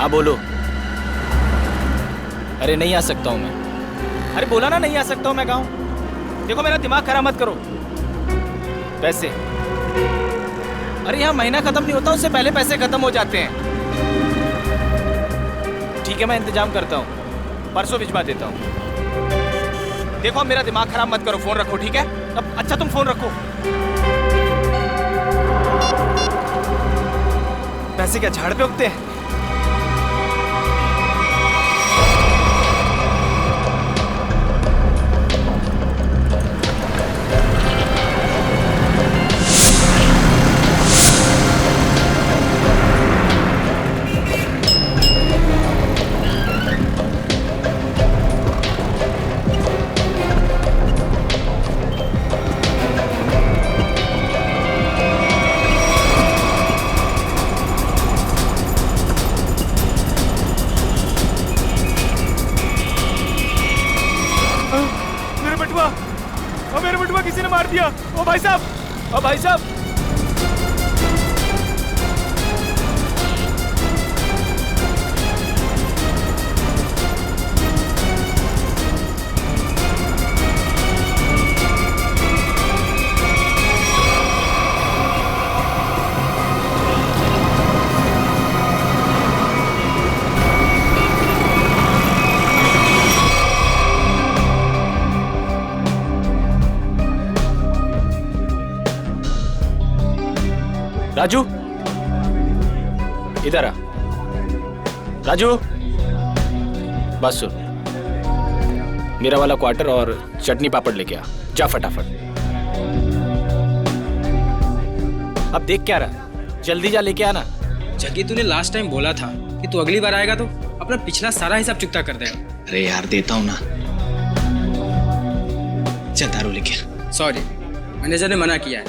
हाँ बोलो। अरे नहीं आ सकता हूँ मैं। अरे बोला ना नहीं आ सकता हूँ मैं गाँव। देखो मेरा दिमाग खराब मत करो। पैसे, अरे यहाँ महीना खत्म नहीं होता उससे पहले पैसे खत्म हो जाते हैं। ठीक है मैं इंतजाम करता हूँ, परसों भिजवा देता हूँ। देखो मेरा दिमाग खराब मत करो, फोन रखो ठीक है। अब अच्छा तुम फोन रखो। पैसे क्या झाड़ पे उगते हैं? मेरे बटुआ किसी ने मार दिया। ओ भाई साहब, ओ भाई साहब। राजू इधर आ। राजू बस सुन, मेरा वाला क्वार्टर और चटनी पापड़ लेके आ, जा फटाफट। अब देख क्या रहा, जल्दी जा लेके आना। जगी तूने लास्ट टाइम बोला था कि तू अगली बार आएगा तो अपना पिछला सारा हिसाब चुकता कर देगा। अरे यार देता हूँ ना, चल दारू लेके आ। सॉरी, मैनेजर ने मना किया है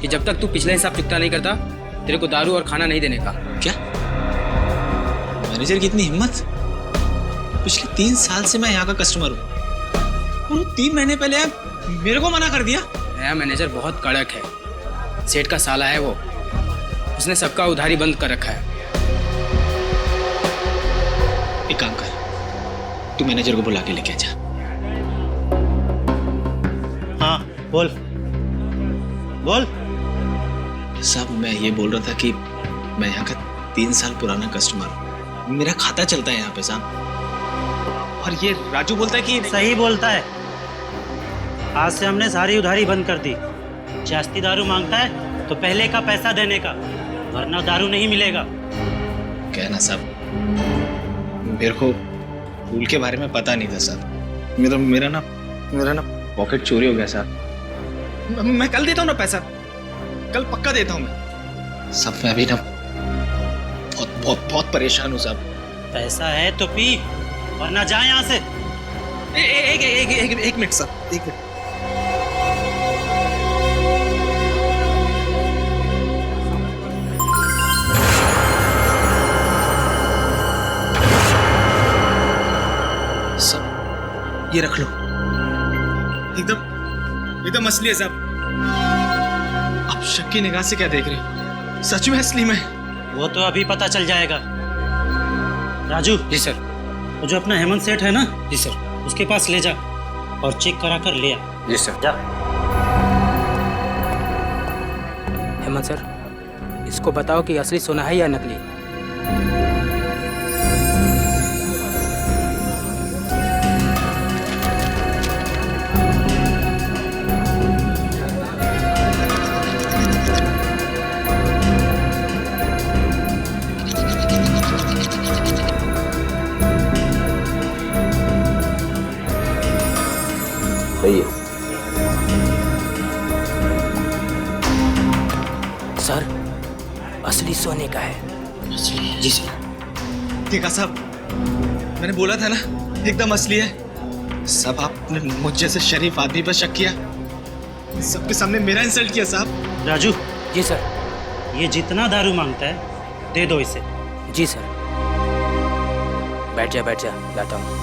कि जब तक तू पिछला हिसाब चुकता नहीं करता तेरे को दारू और खाना नहीं देने का। क्या मैनेजर की इतनी हिम्मत? पिछले 3 साल से मैं यहाँ का कस्टमर हूँ और 3 महीने पहले मेरे को मना कर दिया। नया मैनेजर बहुत कड़क है, सेठ का साला है वो, उसने सबका उधारी बंद कर रखा है। एक काम कर, तू मैनेजर को बुला के लेके जा। हाँ बोल बोल। साहब मैं ये बोल रहा था कि मैं यहाँ का 3 साल पुराना कस्टमर हूँ, मेरा खाता चलता है यहाँ पे साहब। और ये राजू बोलता है कि सही बोलता है, आज से हमने सारी उधारी बंद कर दी। जास्ती दारू मांगता है तो पहले का पैसा देने का, वरना दारू नहीं मिलेगा। क्या ना साहब, मेरे को फूल के बारे में पता नहीं था साहब। मेरा ना पॉकेट चोरी हो गया साहब। मैं कल देता हूँ ना पैसा, कल पक्का देता हूँ मैं। सब मैं अभी ना बहुत बहुत बहुत परेशान हूँ साहब। पैसा है तो पी, वरना जा यहाँ से। एक मिनट साहब, एक मिनट। सब ये रख लो, एकदम असली है साहब। आप शक की निगाह से क्या देख रहे हैं? सच में असली में? वो तो अभी पता चल जाएगा। राजू। जी सर। वो जो अपना हेमंत सेठ है ना, जी सर, उसके पास ले जा और चेक करा कर ले आ। जी सर। जा। हेमंत सर, इसको बताओ कि असली सोना है या नकली। सही है सर, असली सोने का है। जी सर। देखा साहब, मैंने बोला था ना एकदम असली है। सब आपने मुझ जैसे शरीफ आदमी पर शक किया, सबके सामने मेरा इंसल्ट किया साहब। राजू। जी सर। ये जितना दारू मांगता है दे दो इसे। जी सर। बैठ जा, लाता हूँ।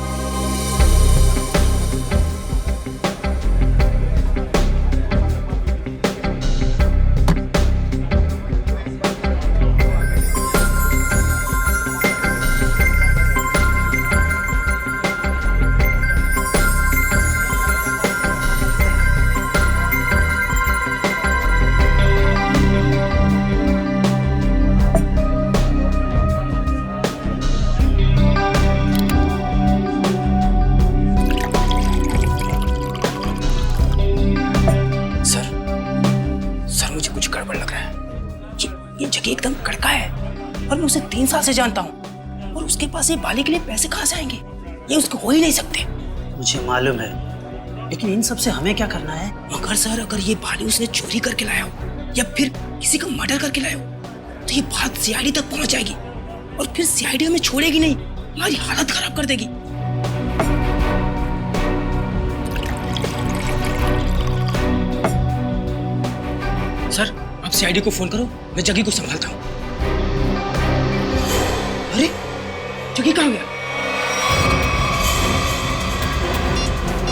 ये जगह एकदम कड़का है और मैं उसे 3 साल से जानता हूँ, और उसके पास ये बाली के लिए पैसे कहाँ से आएंगे? ये उसको हो ही नहीं सकते। मुझे मालूम है, लेकिन इन सब से हमें क्या करना है? मगर सर, अगर ये बाली उसने चोरी करके लाया हो या फिर किसी का मर्डर करके लाया हो, तो ये बात सीआईडी तक पहुंच जाएगी और फिर सीआईडी हमें छोड़ेगी नहीं, हमारी हालत खराब कर देगी। सर, आप सीआईडी को फोन करो, मैं जगी को संभालता हूँ। अरे, जगी कहाँ गया?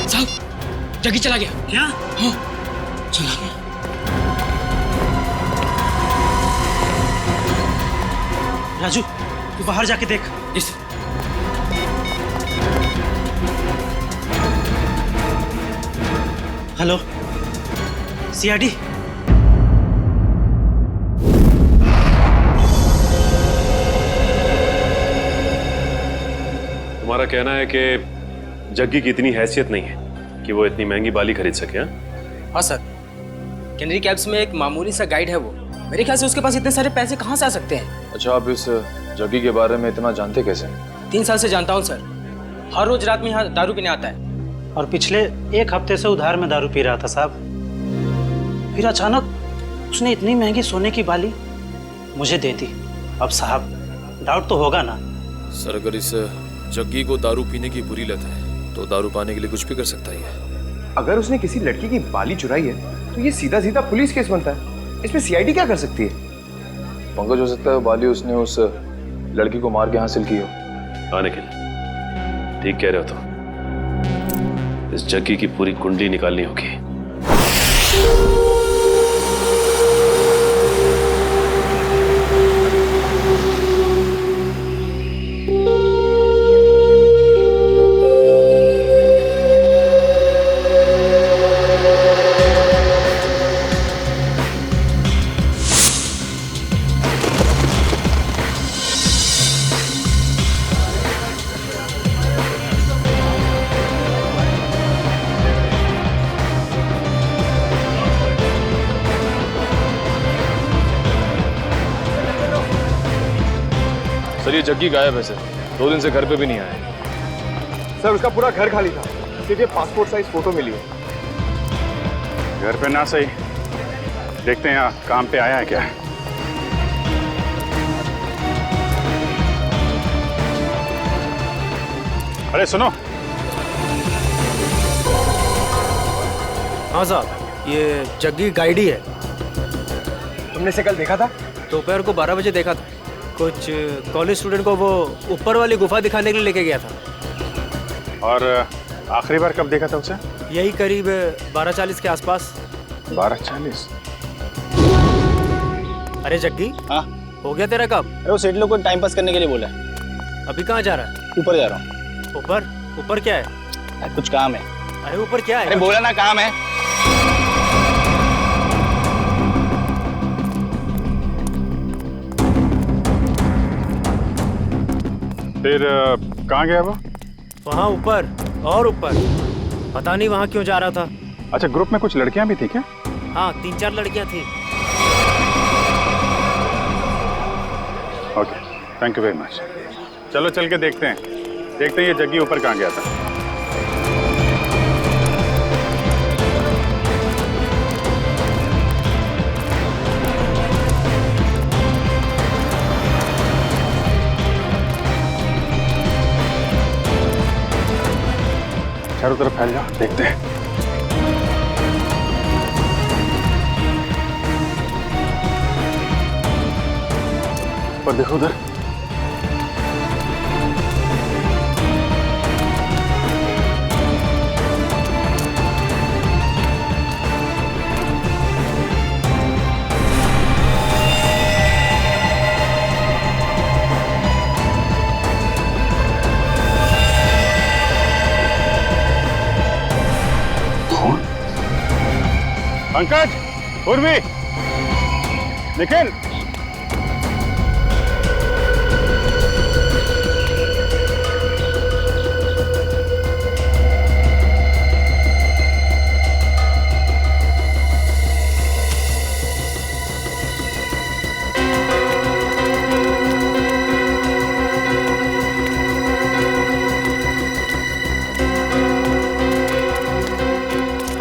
साहब, जगी चला गया। क्या? हाँ, चला गया। राजू, तू बाहर जाके देख। इस हेलो, सीआईडी। तुम्हारा कहना है कि जग्गी की इतनी हैसियत नहीं है कि वो इतनी महंगी बाली खरीद सके? हाँ सर, कैनरी कैब्स में एक मामूली सा गाइड है वो। मेरे ख्याल से उसके पास इतने सारे पैसे कहाँ से आ सकते हैं? अच्छा, आप इस जग्गी के बारे में इतना जानते कैसे? 3 साल से जानता हूँ सर। हर रोज रात में यहाँ दारू पीने आता है। और पिछले 1 हफ्ते से उधार में दारू पी रहा था साहब। फिर अचानक उसने इतनी महंगी सोने की बाली मुझे दे दी। अब साहब, डाउट तो होगा ना? सर, अगर इस जग्गी को दारू पीने की बुरी लत है तो दारू पाने के लिए कुछ भी कर सकता है। अगर उसने किसी लड़की की बाली चुराई है तो ये सीधा सीधा पुलिस केस बनता है। इसमें सीआईडी क्या कर सकती है? पंकज, हो सकता है बाली उसने उस लड़की को मार के हासिल की हो। हाँ निखिल, ठीक कह रहे हो तुम। इस जग्गी की पूरी कुंडली निकालनी होगी। सर, ये जग्गी गायब है सर। 2 दिन से घर पे भी नहीं आया। सर, उसका पूरा घर खाली था, सिर्फ ये पासपोर्ट साइज फोटो मिली है। घर पे ना सही, देखते हैं यहाँ काम पे आया है क्या। अरे सुनो। हाँ साहब, ये जग्गी गाइड ही है। तुमने इसे कल देखा था? दोपहर को 12 बजे देखा था। कुछ कॉलेज स्टूडेंट को वो ऊपर वाली गुफा दिखाने के लिए लेके गया था। और आखिरी बार कब देखा था उसे? यही करीब 12:40 के आसपास। 12:40? अरे जग्गी, हाँ, हो गया तेरा कब? अरे वो सेठ लोग को टाइम पास करने के लिए बोला है। अभी कहाँ जा रहा है? ऊपर जा रहा हूँ। ऊपर? ऊपर क्या है? कुछ काम है। अरे ऊपर क्या है? अरे बोला ना, काम है। फिर कहाँ गया वो? वहाँ ऊपर और ऊपर, पता नहीं वहाँ क्यों जा रहा था। अच्छा, ग्रुप में कुछ लड़कियां भी थी क्या? हाँ, 3-4 लड़कियाँ थी। Okay, thank you very much. चलो चल के देखते हैं ये जग्गी ऊपर कहाँ गया था। चारों तरफ फैल जाओ, देखते हैं। पर देखो उधर। पंकज, उर्वी, निखिल,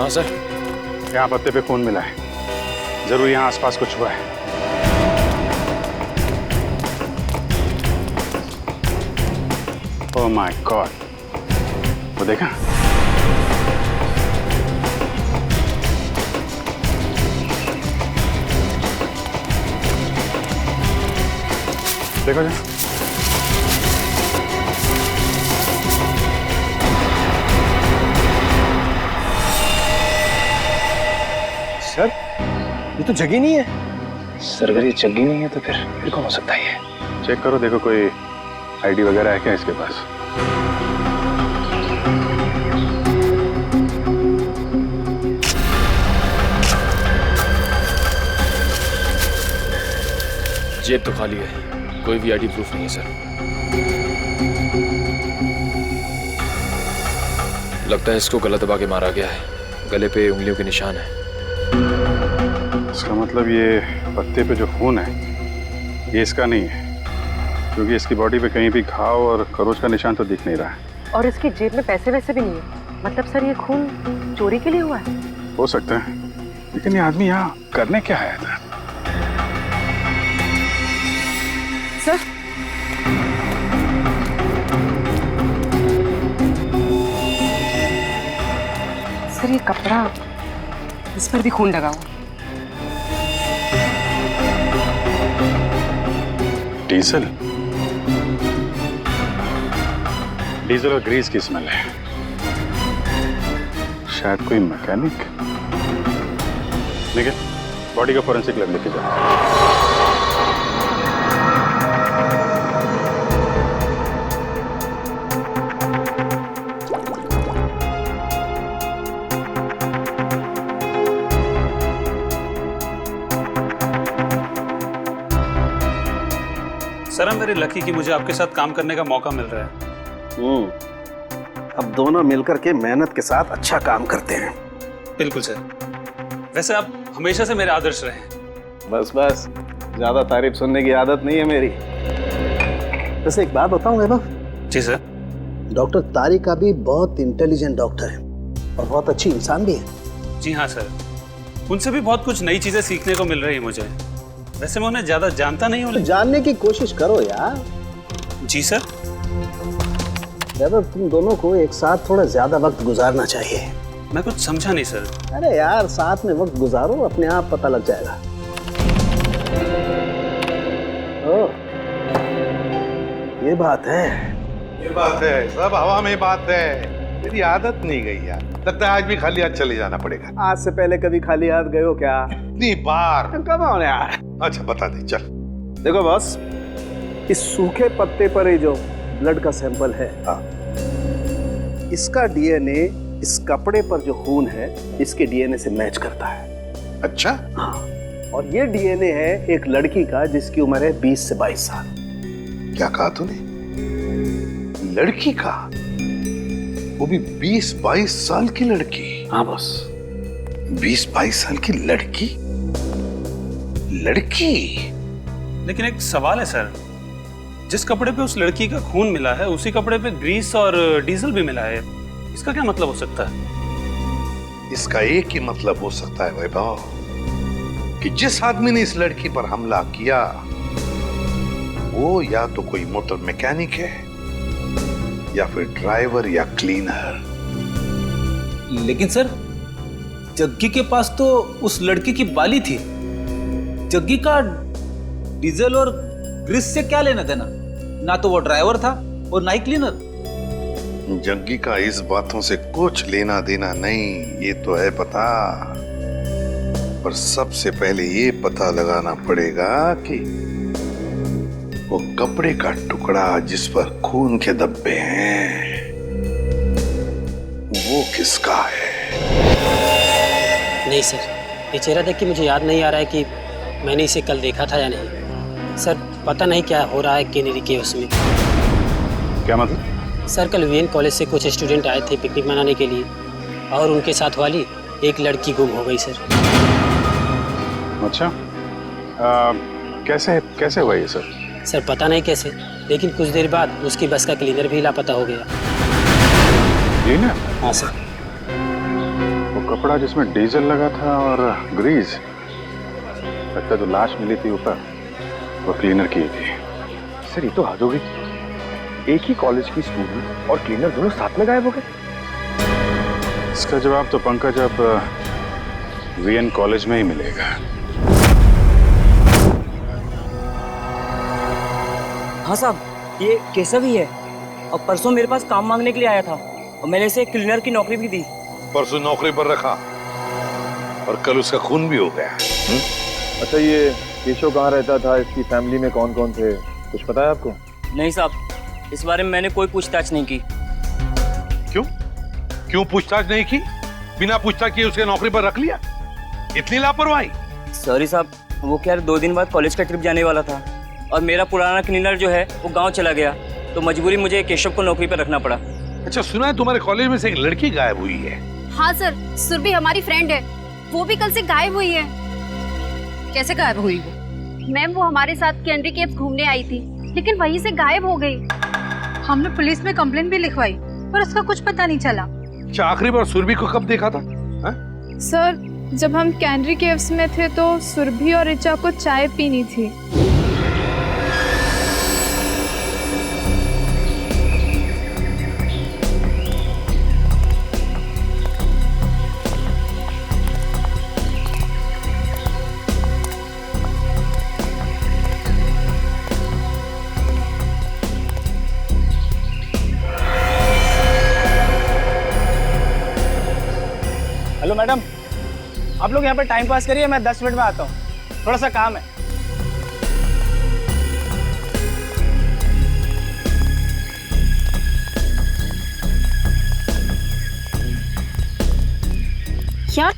हाँ सर। यहाँ पत्ते पे खून मिला है, जरूर यहाँ आसपास कुछ हुआ है। ओह माय गॉड, वो देखा? देखो जा। सर ये तो जगह नहीं है। सर अगर ये जग्गी नहीं है तो फिर कौन हो सकता है ये? चेक करो, देखो कोई आईडी वगैरह है क्या इसके पास? जेब तो खाली है, कोई भी आईडी प्रूफ नहीं है सर। लगता है इसको गला दबा के मारा गया है, गले पे उंगलियों के निशान है। इसका मतलब ये पत्ते पे जो खून है ये इसका नहीं है, क्योंकि इसकी बॉडी पे कहीं भी घाव और खरोच का निशान तो दिख नहीं रहा है। और इसकी जेब में पैसे वैसे भी नहीं है। मतलब सर ये खून चोरी के लिए हुआ है? हो सकता है, लेकिन ये आदमी यहाँ करने क्या आया था? सर सर ये कपड़ा, इस पर भी खून लगा हुआ। डीजल, डीजल और ग्रीस की स्मेल है। शायद कोई मैकेनिक। ठीक है, बॉडी का फोरेंसिक लैब लेके जाओ। सर I'm very lucky कि मुझे आपके साथ काम करने का मौका मिल रहा है। अब दोनों मिलकर के मेहनत के साथ अच्छा काम करते हैं। बिल्कुल सर। वैसे आप हमेशा से मेरे आदर्श रहे हैं। बस बस, ज्यादा तारीफ सुनने की आदत नहीं है मेरी। वैसे एक बात बताऊं वैभव? जी सर। डॉक्टर तारिक भी बहुत इंटेलिजेंट डॉक्टर है और बहुत अच्छी इंसान भी है। जी हाँ सर, उनसे भी बहुत कुछ नई चीजें सीखने को मिल रही है मुझे। वैसे मैं उन्हें ज्यादा जानता नहीं हूँ। तो जानने की कोशिश करो यार। जी सर। वैभव तुम दोनों को एक साथ थोड़ा ज्यादा वक्त गुजारना चाहिए। मैं कुछ समझा नहीं सर। अरे यार साथ में वक्त गुजारो, अपने आप पता लग जाएगा। ओ, ये बात है। ये बात है, सब हवा में बात है। मेरी आदत नहीं गई यार, लगता है आज भी खाली हाथ चले जाना पड़ेगा। आज से पहले कभी खाली हाथ गए हो क्या? इतनी बार। कब आओ यार। अच्छा बता दे, चल। देखो बॉस, इस सूखे पत्ते पर ये जो ब्लड का सैंपल है, इसका डीएनए इस कपड़े पर जो खून है इसके डीएनए से मैच करता है। अच्छा? हाँ, और ये डीएनए है एक लड़की का जिसकी उम्र है 20 से 22 साल। क्या कहा तूने? लड़की का? वो भी 20-22 साल की लड़की? हाँ बॉस। 20-22 साल की लड़की? लड़की? लेकिन एक सवाल है सर, जिस कपड़े पे उस लड़की का खून मिला है उसी कपड़े पे ग्रीस और डीजल भी मिला है। इसका क्या मतलब हो सकता है? इसका एक ही मतलब हो सकता है वैभव, कि जिस आदमी ने इस लड़की पर हमला किया वो या तो कोई मोटर मैकेनिक है या फिर ड्राइवर या क्लीनर। लेकिन सर, जग्गी के पास तो उस लड़की की बाली थी। जग्गी का डीजल और ग्रीस से क्या लेना देना? ना तो वो ड्राइवर था और ना ही क्लीनर। जग्गी का इस बातों से कुछ लेना देना नहीं, ये तो है पता। पर सबसे पहले ये पता लगाना पड़ेगा कि वो कपड़े का टुकड़ा जिस पर खून के धब्बे हैं वो किसका है। नहीं सर, ये चेहरा देख के मुझे याद नहीं आ रहा है कि मैंने इसे कल देखा था या नहीं। सर पता नहीं क्या हो रहा है केनेरी के उसमें। क्या मतलब? सर कल वीएन कॉलेज से कुछ स्टूडेंट आए थे पिकनिक मनाने के लिए और उनके साथ वाली एक लड़की गुम हो गई सर। अच्छा, कैसे हुआ ये सर? सर पता नहीं कैसे, लेकिन कुछ देर बाद उसकी बस का क्लीनर भी लापता हो गया। क्लीनर? हाँ सर। वो कपड़ा जिसमें डीजल लगा था और ग्रीस, लगता है जो लाश मिली थी ऊपर वो क्लीनर की थी। सर ये तो हद हो गई। एक ही कॉलेज की स्टूडेंट और क्लीनर दोनों साथ में गायब हो गए। इसका जवाब तो पंकज अब वीएन कॉलेज में ही मिलेगा। हाँ साहब, ये केशव ही है और परसों मेरे पास काम मांगने के लिए आया था और मैंने इसे क्लीनर की नौकरी भी दी। परसों नौकरी पर रखा और कल उसका खून भी हो गया। अच्छा ये केशव कहाँ रहता था, इसकी फैमिली में कौन कौन थे, कुछ पता है आपको? नहीं साहब, इस बारे में मैंने कोई पूछताछ नहीं की। क्यों पूछताछ नहीं की? बिना पूछताछ किए उसके नौकरी पर रख लिया? इतनी लापरवाही? सॉरी साहब, वो क्या 2 दिन बाद कॉलेज का ट्रिप जाने वाला था और मेरा पुराना क्लीनर जो है वो गांव चला गया, तो मजबूरी मुझे केशव को नौकरी पर रखना पड़ा। अच्छा सुना है तुम्हारे कॉलेज में से एक लड़की गायब हुई है? हाँ सर, सुरभि हमारी फ्रेंड है, वो भी कल से गायब हुई है। कैसे गायब हुई वो? मैम वो हमारे साथ कैनरी केव्स घूमने आई थी, लेकिन वहीं से गायब हो गई। हमने पुलिस में कंप्लेंट भी लिखवाई पर उसका कुछ पता नहीं चला। अच्छा आखिरी बार सुरभि को कब देखा था? सर जब हम कैनरी केव्स में थे तो सुरभि और ऋचा को चाय पीनी थी। हेलो मैडम, आप लोग यहाँ पर टाइम पास करिए, मैं 10 मिनट में आता हूँ, थोड़ा सा काम है। यार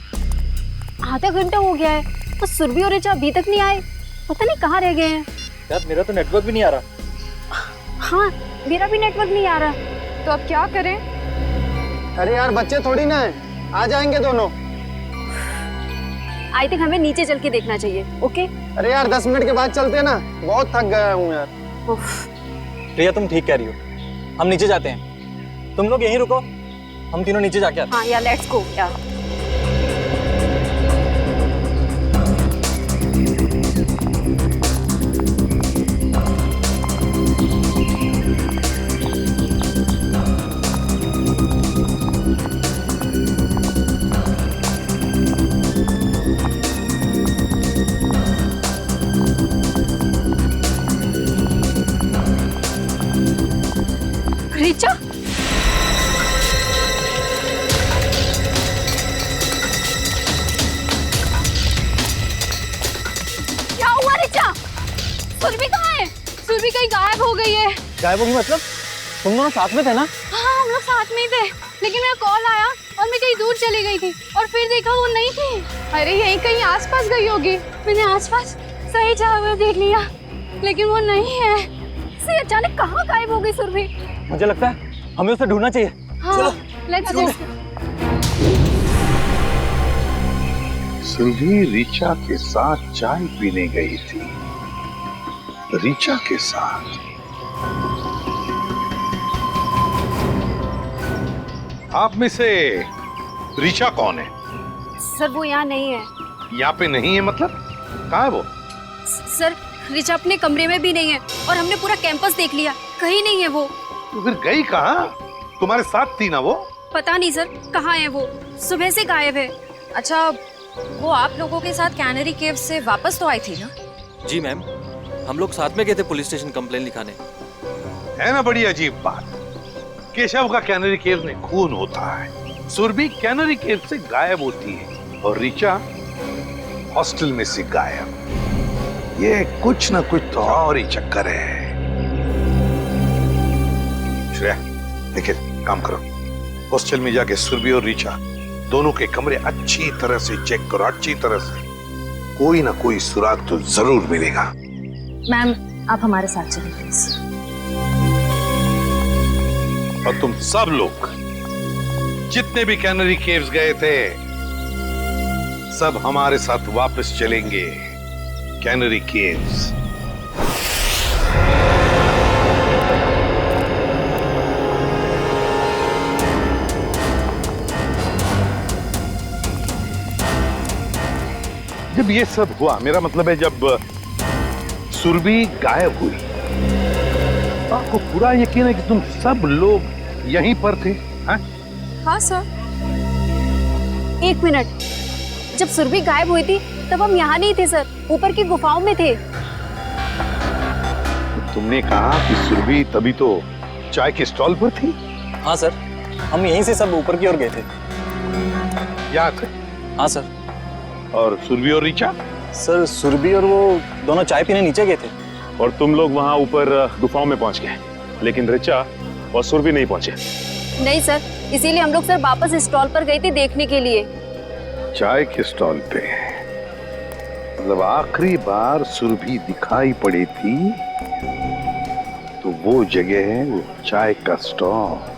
आधा घंटा हो गया है और सुरभि और ऋचा अभी तक नहीं आए, पता नहीं कहाँ रह गए हैं। यार मेरा तो नेटवर्क भी नहीं आ रहा। हाँ मेरा भी नेटवर्क नहीं आ रहा, तो अब क्या करें? अरे यार बच्चे थोड़ी ना है, आ जाएंगे दोनों। आई थिंक हमें नीचे चल के देखना चाहिए। ओके अरे यार 10 मिनट के बाद चलते हैं ना, बहुत थक गया हूँ यार। प्रिया तुम ठीक कह रही हो, हम नीचे जाते हैं, तुम लोग यहीं रुको, हम तीनों नीचे जाके आते हैं। हाँ यार लेट्स गो यार। ऋचा, क्या हुआ ऋचा? सुरभि कहाँ है? सुरभि कहीं गायब हो गई है। गायब होगी मतलब? तुम दोनों साथ में थे ना? हाँ हम लोग साथ में ही थे, लेकिन मेरा कॉल आया और मैं कहीं दूर चली गई थी और फिर देखा वो नहीं थी। अरे यहीं कहीं आसपास गई होगी। मैंने आसपास सही जगह देख लिया लेकिन वो नहीं है। से अचानक कहाँ गायब हो गई सुरभि? मुझे लगता है हमें उसे ढूंढना चाहिए। हाँ, लेट्स गो। सुरभि ऋचा के साथ चाय पीने गई थी। ऋचा के साथ? आप में से ऋचा कौन है? सर वो यहाँ नहीं है। यहाँ पे नहीं है मतलब? कहाँ है वो? सर ऋचा अपने कमरे में भी नहीं है और हमने पूरा कैंपस देख लिया, कहीं नहीं है वो। तो फिर गई कहाँ? तुम्हारे साथ थी ना वो? पता नहीं सर कहाँ है वो, सुबह से गायब है। अच्छा वो आप लोगों के साथ कैनरी केव्स से वापस तो आई थी ना? जी मैम, हम लोग साथ में गए थे पुलिस स्टेशन कंप्लेन लिखाने। है ना बड़ी अजीब बात। केशव का कैनरी केव्स में खून होता है, सुरभि कैनरी केव्स से गायब होती है और ऋचा हॉस्टल में से गायब। ये कुछ ना कुछ तो और ही चक्कर है। श्रेया देखिए, काम करो, हॉस्टल में जाके सुरभि और ऋचा दोनों के कमरे अच्छी तरह से चेक करो, अच्छी तरह से। कोई ना कोई सुराग तो जरूर मिलेगा। मैम आप हमारे साथ चलिए प्लीज। और तुम सब लोग जितने भी कैनरी केव्स गए थे सब हमारे साथ वापस चलेंगे कैनरी केव्स। जब ये सब हुआ, मेरा मतलब है जब सुरभि गायब हुई, आपको पूरा यकीन है कि तुम सब लोग यहीं पर थे? हाँ सर। 1 मिनट, जब सुरभि गायब हुई थी तब हम यहाँ नहीं थे सर, ऊपर की गुफाओं में थे। तुमने कहा कि सुरभि तभी तो चाय के स्टॉल पर थी? हाँ सर, हम यहीं से सब ऊपर की ओर गए थे। यहाँ थे? हाँ सर। और सुरभि और ऋचा? सर सुरभि और वो दोनों चाय पीने नीचे गए थे। और तुम लोग वहां ऊपर गुफाओं में पहुंच गए, लेकिन ऋचा और सुरभि नहीं पहुंचे। नहीं सर, इसीलिए हम लोग सर वापस स्टॉल पर गए थे देखने के लिए। चाय के स्टॉल पे? मतलब आखिरी बार सुरभि दिखाई पड़ी थी तो वो जगह है वो चाय का स्टॉल।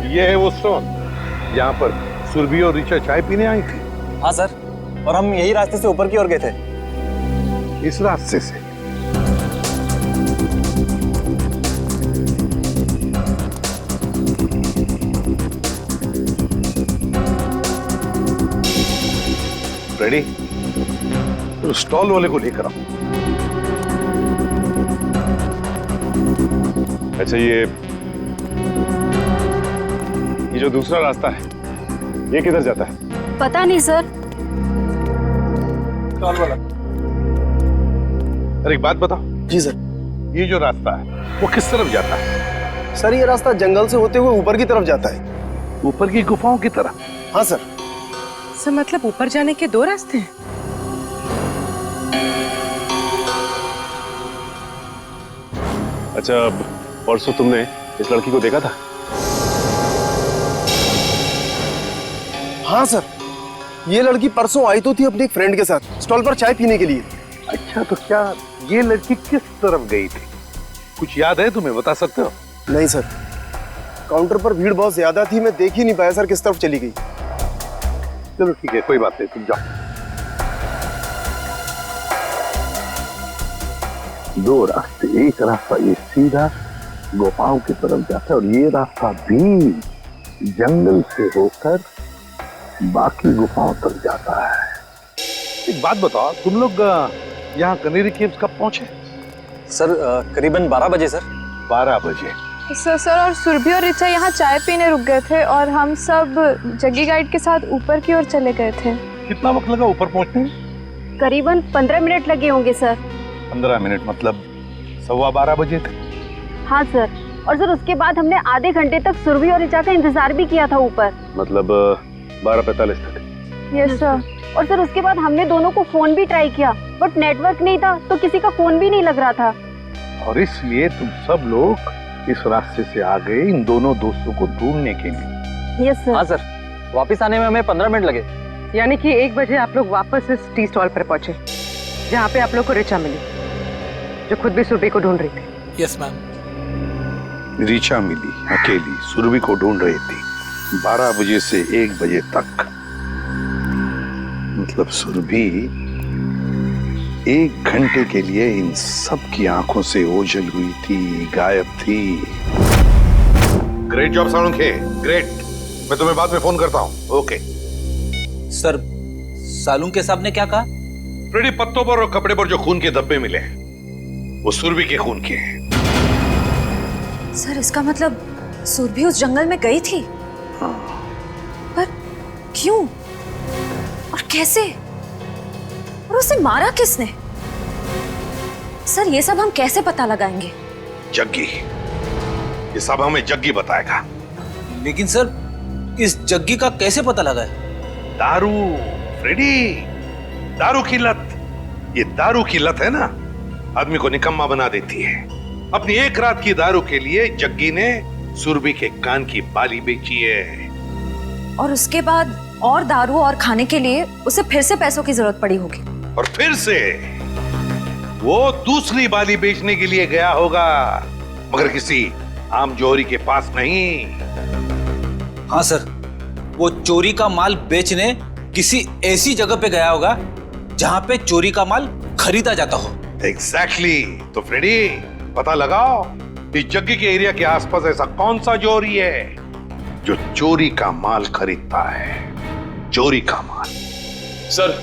ये है वो स्टॉल यहाँ पर सुरभि और ऋचा चाय पीने आई थी? हाँ सर, और हम यही रास्ते से ऊपर की ओर गए थे। इस रास्ते से? रेडी? तो स्टॉल वाले को लेकर आओ। अच्छा, ये जो दूसरा रास्ता है ये किधर जाता है? पता नहीं सर। स्टॉल वाला, अरे एक बात बताओ। जी सर। ये जो रास्ता है वो किस तरफ जाता है? सर ये रास्ता जंगल से होते हुए ऊपर की तरफ जाता है। ऊपर की गुफाओं की तरफ? हाँ सर। सर मतलब ऊपर जाने के 2 रास्ते हैं? अच्छा, परसों तुमने इस लड़की को देखा था? हाँ सर, ये लड़की परसों आई तो थी अपने एक फ्रेंड के साथ स्टॉल पर चाय पीने के लिए। अच्छा, तो क्या ये लड़की किस तरफ गई थी? कुछ याद है तुम्हें, बता सकते हो? नहीं सर, काउंटर पर भीड़ बहुत ज्यादा थी, मैं देख ही नहीं पाया सर किस तरफ चली गई। चलो ठीक है, कोई बात नहीं, तुम जाओ। 2 रास्ते, एक रास्ता ये सीधा गुफाओं की तरफ जाता है और ये रास्ता भी जंगल से होकर बाकी गुफाओं तक जाता है। एक बात बताओ, तुम लोग यहाँ कनेरी केव्स कब पहुंचे? सर करीबन 12 बजे सर। 12 बजे? सर और सुरभि और ऋचा यहाँ चाय पीने रुक गए थे और हम सब जग्गी गाइड के साथ ऊपर की ओर चले गए थे। कितना वक्त लगा ऊपर पहुंचने में? करीबन 15 मिनट लगे होंगे सर। 15 मिनट मतलब 12:15 बजे थे? हाँ सर, और सर उसके बाद हमने आधे घंटे तक सुरभि और ऋचा का इंतजार भी किया था ऊपर। मतलब 12:45 तक? Yes sir. और सर उसके बाद हमने दोनों को फोन भी ट्राई किया, बट नेटवर्क नहीं था तो किसी का फोन भी नहीं लग रहा था। और इसलिए तुम सब लोग इस रास्ते से आ गए इन दोनों दोस्तों को ढूंढने के लिए? Yes sir. हाँ सर, वापस आने में हमें 15 मिनट लगे। यानी कि 1 बजे आप लोग वापस इस टी स्टॉल पर पहुंचे जहाँ पे आप लोग को ऋचा मिली, जो खुद भी सुरभि को ढूंढ रही थी। Yes ma'am. ऋचा मिली अकेली, सुरभि को ढूंढ रही थी 12 बजे से 1 बजे तक। मतलब सुरभि 1 घंटे के लिए इन सब की आंखों से ओझल हुई थी, गायब थी। Great job Salunkhe, great. मैं तुम्हें बाद में फोन करता हूँ। ओके सर, सालुंखे साहब ने क्या कहा? फ्रेडी, पत्तों पर और कपड़े पर जो खून के धब्बे मिले वो सुरभि के खून के हैं। सर इसका मतलब सुरभि उस जंगल में गई थी? हाँ। पर क्यों और कैसे, और उसे मारा किसने? सर ये सब हम कैसे पता लगाएंगे? जग्गी, ये सब हमें जग्गी बताएगा। लेकिन सर इस जग्गी का कैसे पता लगाए? दारू फ्रेडी, दारू की लत। ये दारू की लत है ना, आदमी को निकम्मा बना देती है। अपनी 1 रात की दारू के लिए जग्गी ने सुरभि के कान की बाली बेची है। और उसके बाद और दारू और खाने के लिए उसे फिर से पैसों की जरूरत पड़ी होगी। और फिर से वो दूसरी बाली बेचने के लिए गया होगा, मगर किसी आम जौहरी के पास नहीं। हाँ सर, वो चोरी का माल बेचने किसी ऐसी जगह पे गया होगा जहां पे चोरी का माल खरीदा जाता हो। एग्जैक्टली। तो फ्रेडी, पता लगाओ इस जग्गी के एरिया के आसपास ऐसा कौन सा जौहरी है जो चोरी का माल खरीदता है। चोरी का माल। सर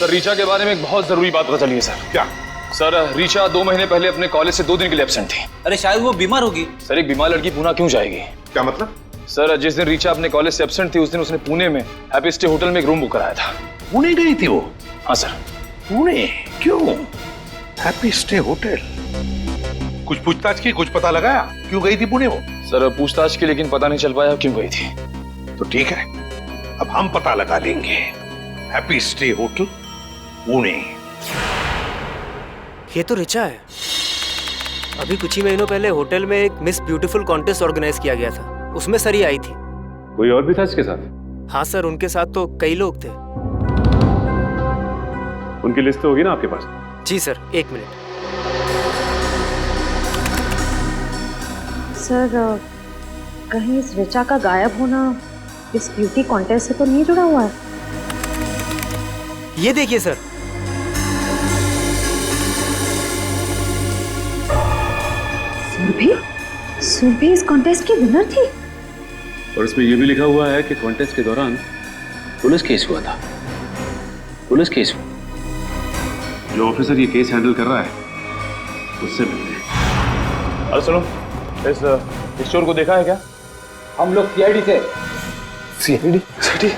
रीचा के बारे में एक बहुत जरूरी बात पता चली है सर। क्या? सर रीचा 2 महीने पहले अपने कॉलेज से 2 दिन के लिए एब्सेंट थी। अरे शायद वो बीमार होगी। सर एक बीमार लड़की पुणे क्यों जाएगी? क्या मतलब? सर जिस दिन रीचा अपने कॉलेज से एब्सेंट थी उस दिन उसने पुणे में हैप्पी स्टे होटल में एक रूम बुक कराया था। पुणे गई थी वो? हाँ सर। पुणे क्यों? Happy stay hotel? कुछ पूछताछ की, कुछ पता लगाया क्यों गई थी पुणे वो? सर पूछताछ की, लेकिन पता नहीं चल पाया क्यों गई थी। तो ठीक है, अब हम पता लगा लेंगे। Happy stay hotel Pune. ये तो ऋचा है। अभी कुछ ही महीनों पहले होटल में एक मिस ब्यूटीफुल कॉन्टेस्ट ऑर्गेनाइज किया गया था, उसमें सरी आई थी। कोई और भी था इसके साथ? हाँ सर, उनके साथ तो कई लोग थे। उनकी लिस्ट तो होगी ना आपके पास? जी सर, 1 मिनट। सर कहीं इस ऋचा का गायब होना इस ब्यूटी कॉन्टेस्ट से तो नहीं जुड़ा हुआ है? ये देखिए सर। सुरभि इस कॉन्टेस्ट की विनर थी। और इसमें यह भी लिखा हुआ है कि कॉन्टेस्ट के दौरान पुलिस केस हुआ था। पुलिस केस हुआ। जो ऑफिसर ये केस हैंडल कर रहा है उससे मिलते हैं। अरे सुनो, इस चोर को देखा है क्या? हम लोग सीआईडी से। सीआईडी?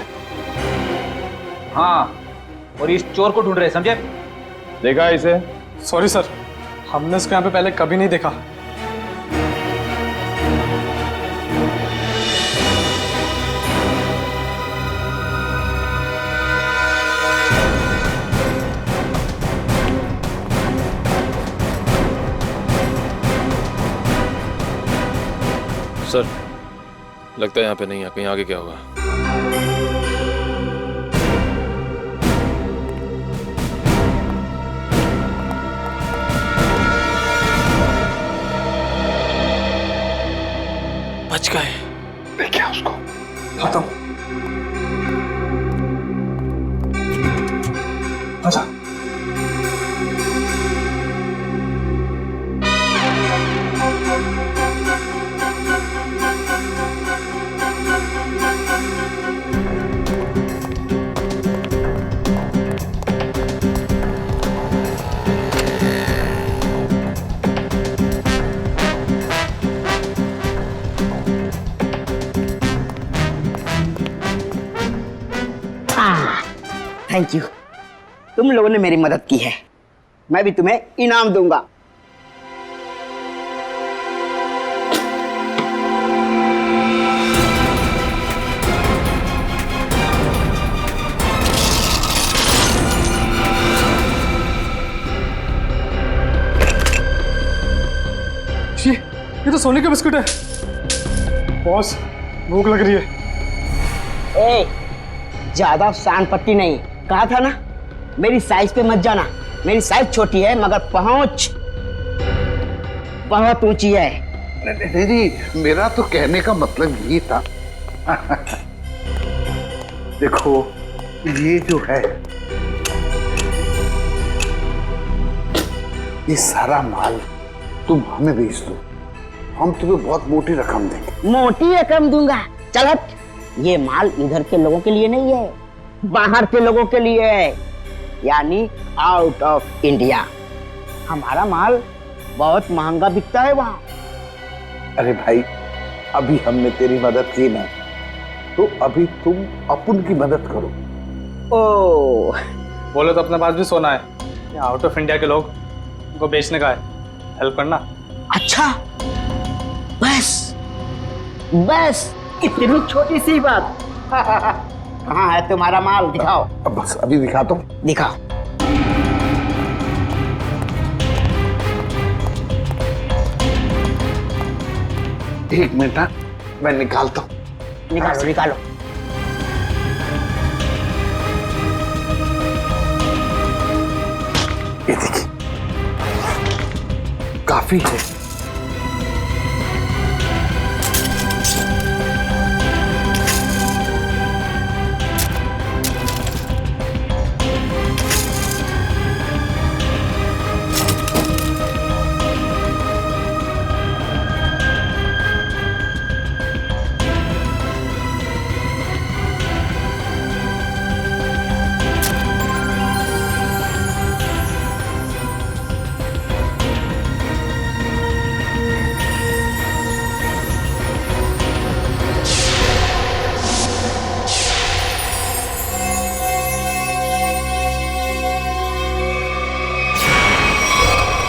हाँ, और इस चोर को ढूंढ रहे हैं, समझे? देखा है इसे? सॉरी सर, हमने इसको यहाँ पे पहले कभी नहीं देखा। सर लगता है यहाँ पे नहीं है, कहीं आगे क्या होगा? बच गए। देखिए उसको। खत्म। अच्छा। थैंक यू, तुम लोगों ने मेरी मदद की है, मैं भी तुम्हें इनाम दूंगा। ये तो सोने का बिस्कुट है। बॉस, भूख लग रही है। ए, ज्यादा शान पट्टी नहीं, कहा था ना मेरी साइज पे मत जाना। मेरी साइज छोटी है मगर पहुंच बहुत ऊंची है। नहीं, मेरा तो कहने का मतलब ये था देखो ये जो है ये सारा माल तुम हमें बेच दो, हम तुम्हें बहुत मोटी रकम देंगे। मोटी रकम दूंगा? चल हट, ये माल इधर के लोगों के लिए नहीं है, बाहर के लोगों के लिए है, यानी आउट ऑफ इंडिया। हमारा माल बहुत महंगा बिकता है वहां। अरे भाई, अभी हमने तेरी मदद की ना, तो अभी तुम अपन की मदद करो। ओ, बोले तो अपने पास भी सोना है, आउट ऑफ इंडिया के लोग उनको बेचने का है, हेल्प करना। अच्छा, बस बस इतनी छोटी सी बात। कहाँ है तुम्हारा माल, दिखाओ। अब बस अभी दिखा दो। दिखाओ। एक मिनट ना, मैं निकालता हूँ। निकालो निकालो। ये देखिए, काफी है।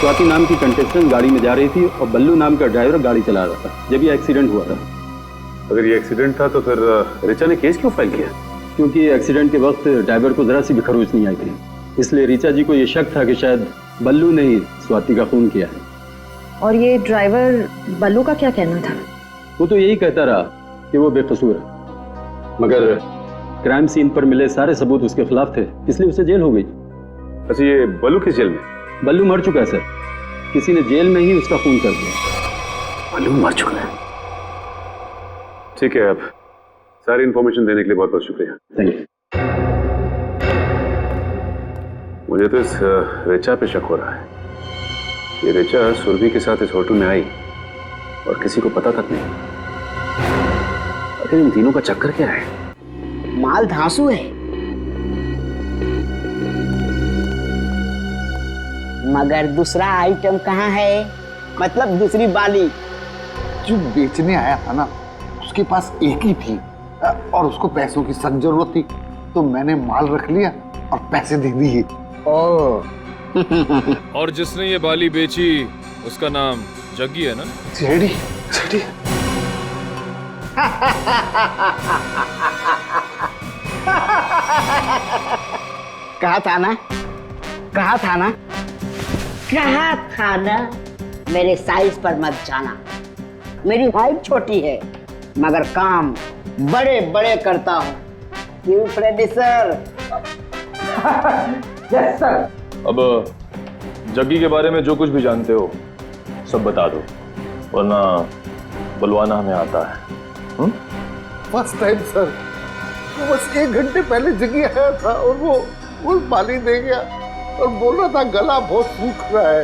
स्वाति नाम की कंटेस्टेंट गाड़ी में जा रही थी और बल्लू नाम का ड्राइवर गाड़ी चला रहा था जब ये एक्सीडेंट हुआ था। अगर ये एक्सीडेंट था तो फिर रिचा ने केस क्यों फाइल किया? क्योंकि एक्सीडेंट के वक्त ड्राइवर को जरा सी भी खरोच नहीं आई थी, इसलिए रिचा जी को ये शक था कि शायद बल्लू ने ही स्वाति का खून किया है। और ये ड्राइवर बल्लू का क्या कहना था? वो तो यही कहता रहा कि वो बेकसूर है, मगर क्राइम सीन पर मिले सारे सबूत उसके खिलाफ थे, इसलिए उसे जेल हो गई। अच्छा, ये बल्लू किस जेल में? बल्लू मर चुका है सर, किसी ने जेल में ही उसका खून कर दिया। बल्लू मर चुका है? ठीक है, अब सारी इंफॉर्मेशन देने के लिए बहुत बहुत शुक्रिया। Thank you. मुझे तो इस रिचा पे शक हो रहा है। ये रिचा सुरभि के साथ इस होटल में आई और किसी को पता तक नहीं। आखिर इन तीनों का चक्कर क्या है? माल धांसू है, मगर दूसरा आइटम कहाँ है? मतलब दूसरी बाली। जो बेचने आया था ना, उसके पास एक ही थी और उसको पैसों की सख्त जरूरत थी, तो मैंने माल रख लिया और पैसे दे दिए। और जिसने ये बाली बेची उसका नाम जग्गी है ना? JD, JD. कहा था ना, कहा था ना, कहा था ना, मेरे साइज पर मत जाना। मेरी हाइट छोटी है मगर काम बड़े बड़े करता हूँ। क्यों प्रोड्यूसर? Yes sir. अब जग्गी के बारे में जो कुछ भी जानते हो सब बता दो, वरना बुलवाना हमें आता है। फर्स्ट टाइम सर, वो बस 1 घंटे पहले जगी आया था और वो बाली दे गया और बोल रहा था गला बहुत सूख रहा है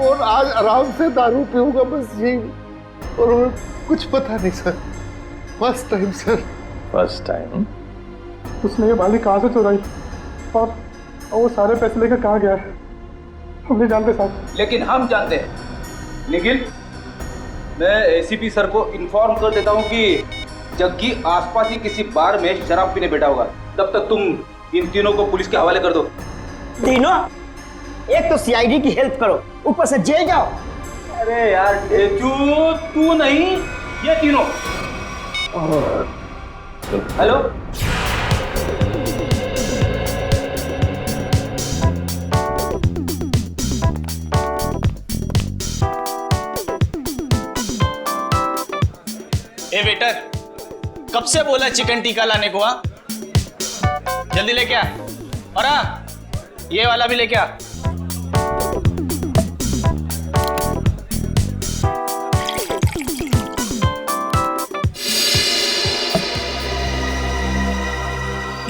और आज आराम से दारू पीऊंगा, बस यही। और कुछ पता नहीं sir, first time sir. First time? उसने ये बाली कहाँ से चुराई और वो सारे पैसे लेकर कहाँ गया है हम नहीं जानते साहब। लेकिन हम जानते हैं। निखिल, मैं एसीपी सर को इन्फॉर्म कर देता हूँ कि जग्गी आसपास ही किसी बार में शराब पीने बैठा होगा। तब तक तुम इन तीनों को पुलिस के हवाले कर दो। तीनों? एक तो सीआईडी की हेल्प करो, ऊपर से जेल जाओ। अरे यार ढेचू, तू नहीं, ये तीनों। हेलो, ए वेटर, कब से बोला चिकन टिक्का लाने को? हाँ, जल्दी लेके आ। और हाँ, ये वाला भी लेके आ।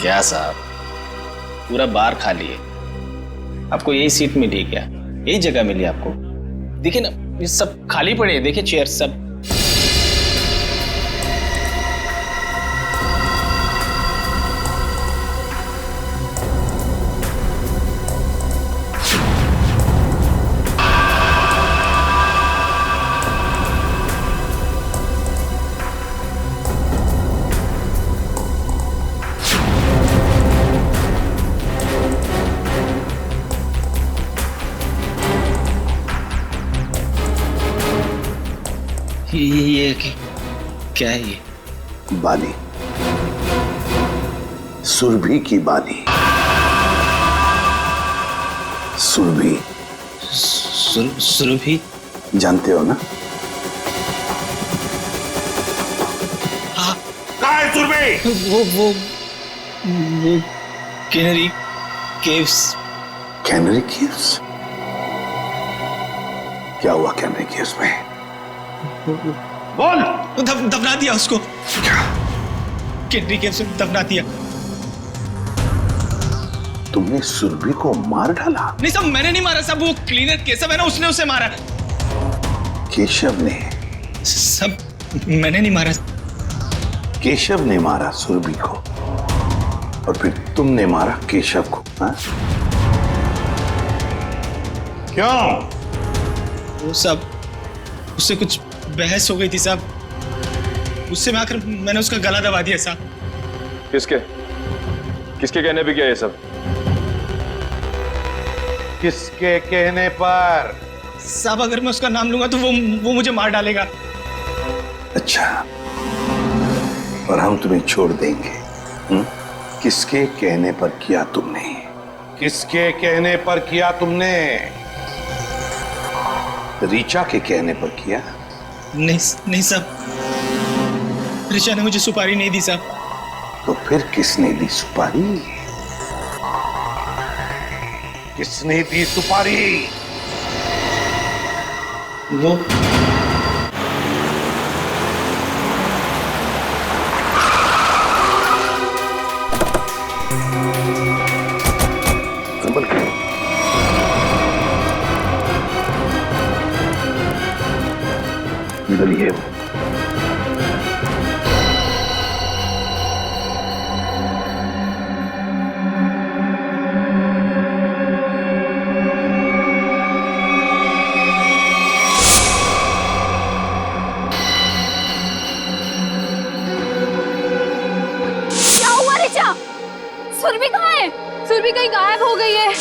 क्या साहब, पूरा बार खाली है। आपको यही सीट मिली क्या? यही जगह मिली आपको? देखिए ना, ये सब खाली पड़े हैं, देखिए चेयर सब। ये क्या है? ये बाली, सुरभि की बाली। सुरभि? सुरभि? जानते हो ना? सुरभि? वो कैनरी केव्स। Canary caves? क्या हुआ कैनरी केव्स में? बोल। दफना दिया उसको। कैनरी केव्स में दफना दिया। तुमने सुरभि को मार डाला? नहीं साहब, मैंने नहीं मारा साहब, वो क्लीनर केशव है ना, उसने उसे मारा। केशव ने? सब मैंने नहीं मारा। केशव ने मारा सुरभि को और फिर तुमने मारा केशव को, हाँ? क्यों? वो सब उससे कुछ बहस हो गई थी साहब, उससे में आकर मैंने उसका गला दबा दिया साहब। किसके किसके कहने पे किया ये सब? किसके कहने पर? साहब अगर मैं उसका नाम लूंगा तो वो मुझे मार डालेगा। अच्छा, और हम तुम्हें छोड़ देंगे? किसके कहने पर किया तुमने? किसके कहने पर किया तुमने? रीचा के कहने पर किया? नहीं साहब, ऋचा ने मुझे सुपारी नहीं दी साहब। तो फिर किसने दी सुपारी? किसने दी सुपारी? वो इधर ही है वो। क्या हुआ ऋचा? सुरभि कहाँ है? सुरभि कहीं गायब हो गई है।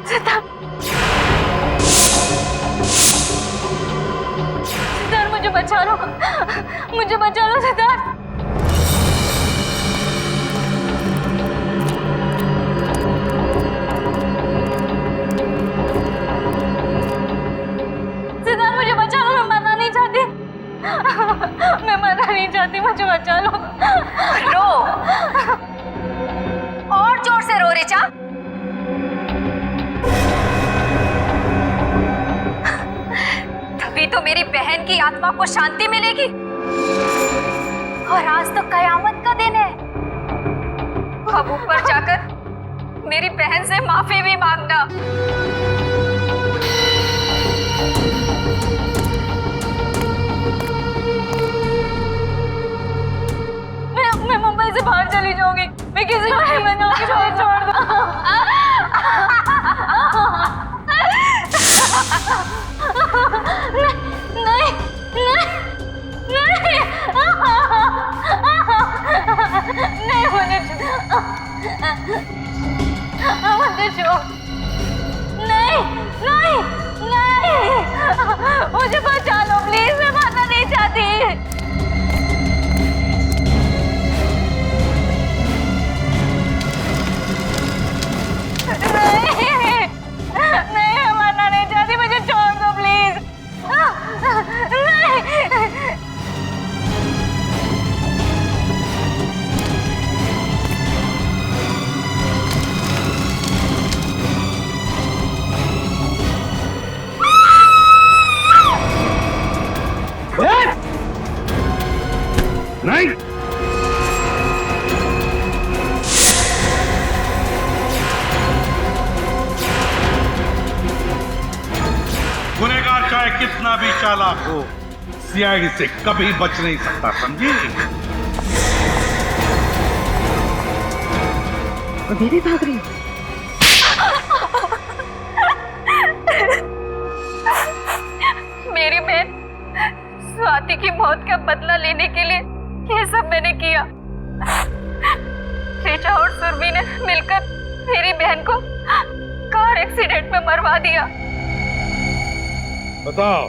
सिद्धार्थ मुझे बचा लो, मुझे बचा लो सिद्धार्थ। सिद्धार्थ मुझे बचा लो, मैं मरना नहीं चाहती, मैं मरना नहीं चाहती, मुझे बचा लो। रो, और जोर से रो ऋचा। तभी तो मेरी बहन की आत्मा को शांति मिलेगी। और आज तो कयामत का दिन है। अब ऊपर जाकर मेरी बहन से माफी भी मांगना। मैं मुंबई से बाहर चली जाऊंगी, मैं किसी को नहीं बनाऊंगी, छोड़ दो। नहीं नहीं नहीं नहीं, मुझे छोड़, नहीं नहीं नहीं, मुझे बचा लो प्लीज, मैं मरना नहीं चाहती। नहीं मैं मरना नहीं चाहती, मुझे छोड़ दो प्लीज। नहीं। नहीं, गुनहगार चाहे कितना भी चालाक हो, सीआईडी से कभी बच नहीं सकता, समझी? अभी भी भाग रही? मेरी बहन स्वाति की मौत का बदला लेने के लिए ये सब मैंने किया। ऋचा और सुरभि ने मिलकर मेरी बहन को कार एक्सीडेंट में मरवा दिया। बताओ,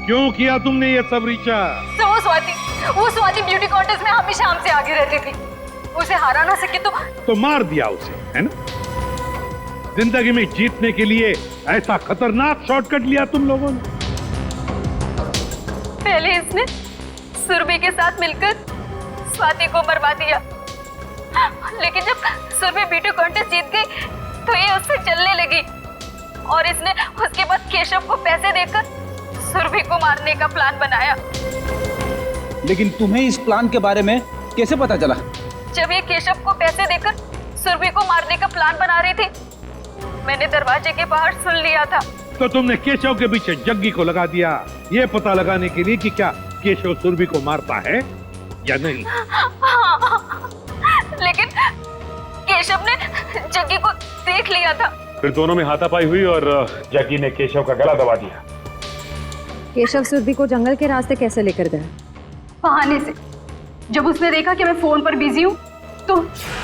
क्यों किया तुमने ये सब ऋचा? तो वो स्वाति ब्यूटी कॉन्टेस्ट में हमेशा हमसे आगे रहती थी। उसे हरा ना सके तो मार दिया उसे, है ना? जिंदगी में जीतने के लिए ऐसा खतरनाक शॉर्टकट लिया तुम लोगों ने। पहले इसने सुरभि के साथ मिलकर स्वाति को मरवा दिया, लेकिन जब सुरभि ब्यूटी कॉन्टेस्ट जीत गई तो ये उससे जलने लगी और इसने उसके बाद केशव को पैसे देकर सुरभि को मारने का प्लान बनाया। लेकिन तुम्हें इस प्लान के बारे में कैसे पता चला? जब ये केशव को पैसे देकर सुरभि को मारने का प्लान बना रहे थे, मैंने दरवाजे के बाहर सुन लिया था। तो तुमने केशव के पीछे जग्गी को लगा दिया, ये पता लगाने के लिए कि क्या केशव सुरभि को मारता है या नहीं? लेकिन केशव ने जग्गी को देख लिया था। फिर दोनों में हाथापाई हुई और जग्गी ने केशव का गला दबा दिया। केशव सुरभि को जंगल के रास्ते कैसे लेकर गया? बहाने से। जब उसने देखा कि मैं फोन पर बिजी हूँ तो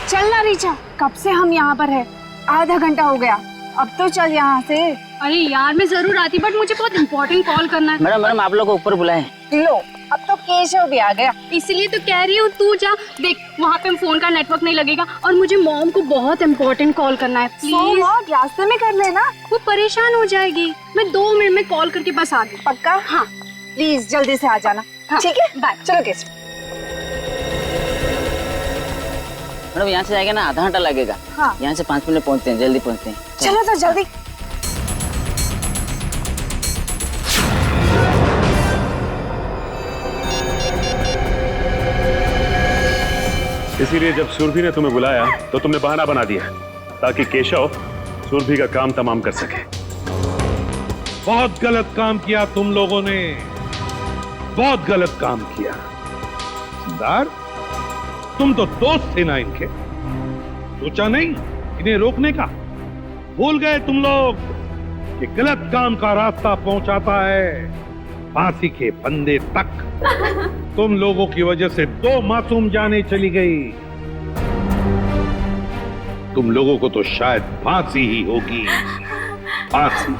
चल ना रीचा, कब से हम यहाँ पर है, आधा घंटा हो गया, अब तो चल यहाँ से। अरे यार मैं जरूर आती, बट मुझे बहुत इम्पोर्टेंट कॉल करना है। मैडम आप लोग को ऊपर बुलाएं। लो, अब तो केशव भी आ गया। इसलिए तो कह रही हूँ तू जा, देख वहाँ पे फोन का नेटवर्क नहीं लगेगा और मुझे मॉम को बहुत इम्पोर्टेंट कॉल करना है। प्लीज रास्ते में कर लेना, वो परेशान हो जाएगी। मैं 2 मिनट में कॉल करके बस आ गई। पक्का? हाँ प्लीज जल्दी से आ जाना। ठीक है, बाय। चलो केशव। मैडम यहाँ से जाएगा ना आधा घंटा लगेगा। हाँ। यहाँ से 5 मिनट पहुँचते हैं, जल्दी पहुँचते हैं। चलो तो जल्दी। इसीलिए जब सुरभि ने तुम्हें बुलाया तो तुमने बहाना बना दिया ताकि केशव सुरभि का काम तमाम कर सके। बहुत गलत काम किया तुम लोगों ने, बहुत गलत काम किया। सरदार, तुम तो दोस्त थे ना इनके, सोचा नहीं इन्हें रोकने का? भूल गए तुम लोग कि गलत काम का रास्ता पहुंचाता है फांसी के फंदे तक। तुम लोगों की वजह से 2 मासूम जानें चली गई। तुम लोगों को तो शायद फांसी ही होगी, फांसी।